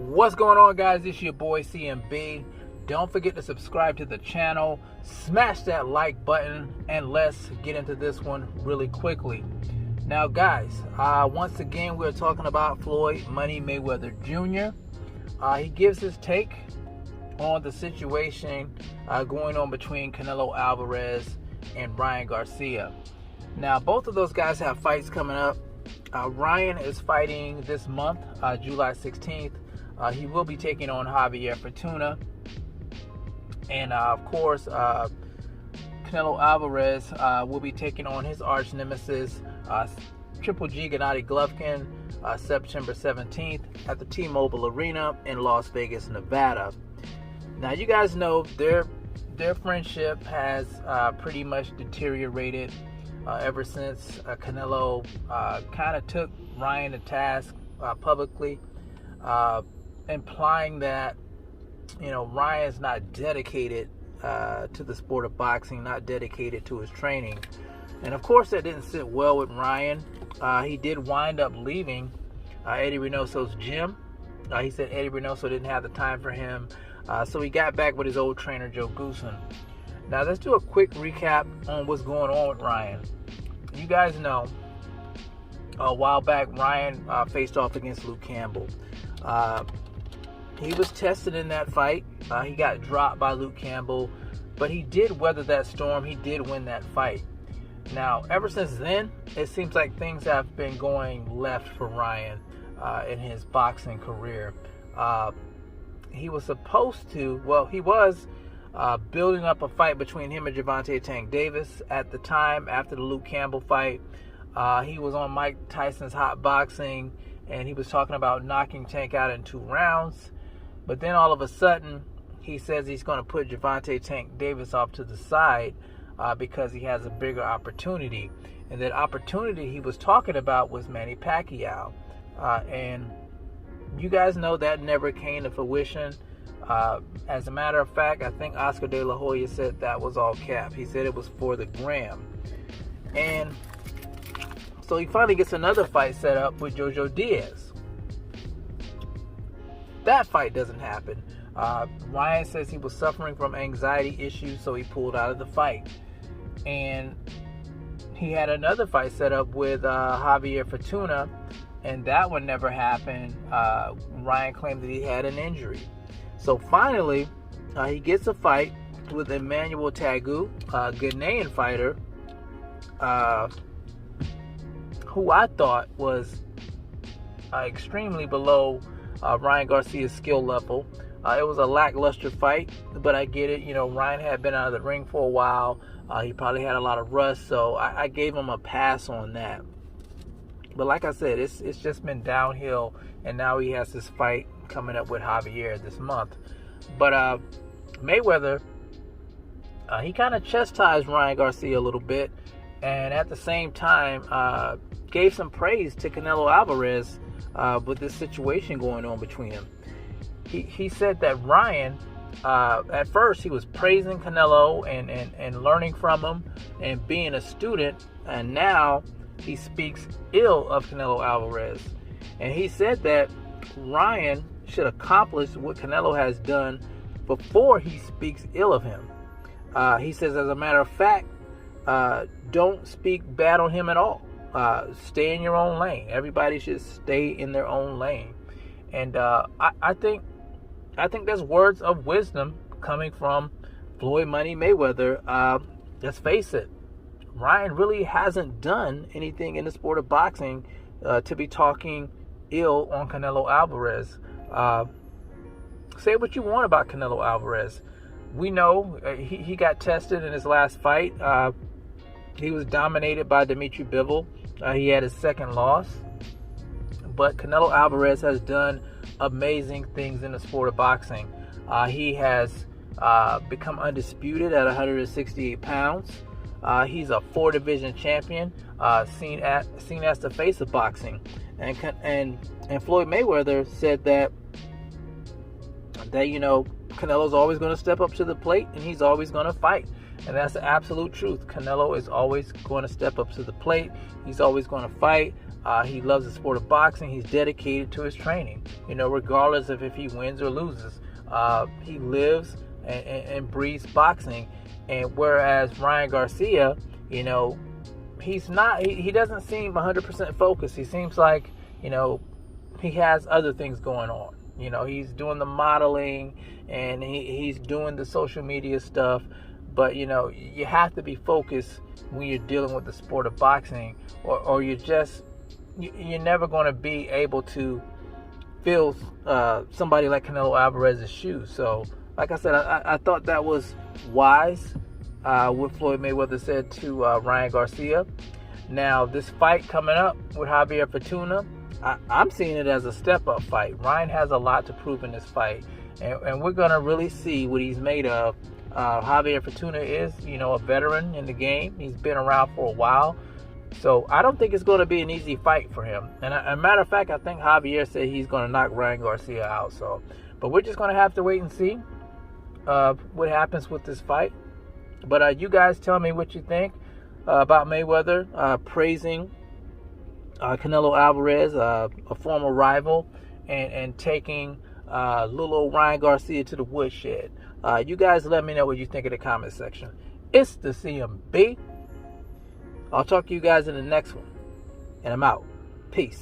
What's going on, guys? It's your boy CMB. Don't forget to subscribe to the channel, smash that like button, and let's get into this one really quickly. Now, guys, once again, we're talking about Floyd Money Mayweather Jr. He gives his take on the situation going on between Canelo Alvarez and Ryan Garcia. Now, both of those guys have fights coming up. Ryan is fighting this month, July 16th. He will be taking on Javier Fortuna. And, of course, Canelo Alvarez will be taking on his arch nemesis, Triple G Gennady Golovkin, September 17th at the T-Mobile Arena in Las Vegas, Nevada. Now, you guys know their friendship has pretty much deteriorated ever since Canelo kind of took Ryan to task publicly, implying that, Ryan's not dedicated to the sport of boxing, not dedicated to his training. And of course, that didn't sit well with Ryan. He did wind up leaving Eddie Reynoso's gym. He said Eddie Reynoso didn't have the time for him, so he got back with his old trainer, Joe Goosen. Now, let's do a quick recap on what's going on with Ryan. You guys know, a while back, Ryan faced off against Luke Campbell. He was tested in that fight. He got dropped by Luke Campbell, but he did weather that storm. He did win that fight. Now, ever since then, it seems like things have been going left for Ryan in his boxing career. He was supposed to, he was building up a fight between him and Gervonta Tank Davis at the time after the Luke Campbell fight. He was on Mike Tyson's Hot Boxing, and he was talking about knocking Tank out in 2 rounds. But then all of a sudden, he says he's going to put Gervonta Tank Davis off to the side because he has a bigger opportunity. And that opportunity he was talking about was Manny Pacquiao. And you guys know that never came to fruition. As a matter of fact, I think Oscar De La Hoya said that was all cap. He said it was for the gram. And so he finally gets another fight set up with Jojo Diaz. That fight doesn't happen. Ryan says he was suffering from anxiety issues, so he pulled out of the fight. And he had another fight set up with Javier Fortuna, and that one never happened. Ryan claimed that he had an injury. So finally, he gets a fight with Emmanuel Tagu, a Ghanaian fighter, who I thought was extremely below Ryan Garcia's skill level. It was a lackluster fight, but I get it. Ryan had been out of the ring for a while. He probably had a lot of rust, so I gave him a pass on that. But like I said, it's just been downhill, and now he has this fight coming up with Javier this month. But Mayweather, he kind of chastised Ryan Garcia a little bit, and at the same time gave some praise to Canelo Alvarez with this situation going on between them. He said that Ryan, at first he was praising Canelo and learning from him and being a student, and now he speaks ill of Canelo Alvarez. And he said that Ryan should accomplish what Canelo has done before he speaks ill of him. He says, as a matter of fact, don't speak bad on him at all. Stay in your own lane. Everybody should stay in their own lane. And I think that's words of wisdom coming from Floyd Money Mayweather. Let's face it, Ryan really hasn't done anything in the sport of boxing to be talking ill on Canelo Alvarez. Say what you want about Canelo Alvarez. We know he got tested in his last fight. He was dominated by Dimitri Bivol. He had his second loss. But Canelo Alvarez has done amazing things in the sport of boxing. He has become undisputed at 168 pounds. He's a 4-division champion, seen as the face of boxing. And Floyd Mayweather said that Canelo's always going to step up to the plate, and he's always going to fight. And that's the absolute truth. Canelo is always going to step up to the plate. He's always going to fight. He loves the sport of boxing. He's dedicated to his training, regardless of if he wins or loses. He lives and breathes boxing. And whereas Ryan Garcia, he's not, he doesn't seem 100% focused. He seems like, he has other things going on. He's doing the modeling and he's doing the social media stuff. But, you have to be focused when you're dealing with the sport of boxing, or you're never going to be able to fill somebody like Canelo Alvarez's shoes. So, like I said, I thought that was wise, what Floyd Mayweather said to Ryan Garcia. Now, this fight coming up with Javier Fortuna, I'm seeing it as a step-up fight. Ryan has a lot to prove in this fight, and we're going to really see what he's made of. Javier Fortuna is, a veteran in the game. He's been around for a while. So I don't think it's going to be an easy fight for him. And a matter of fact, I think Javier said he's going to knock Ryan Garcia out. But we're just going to have to wait and see what happens with this fight. But you guys tell me what you think about Mayweather praising Canelo Alvarez, a former rival, and taking little old Ryan Garcia to the woodshed. You guys let me know what you think in the comment section. It's the CMB. I'll talk to you guys in the next one. And I'm out. Peace.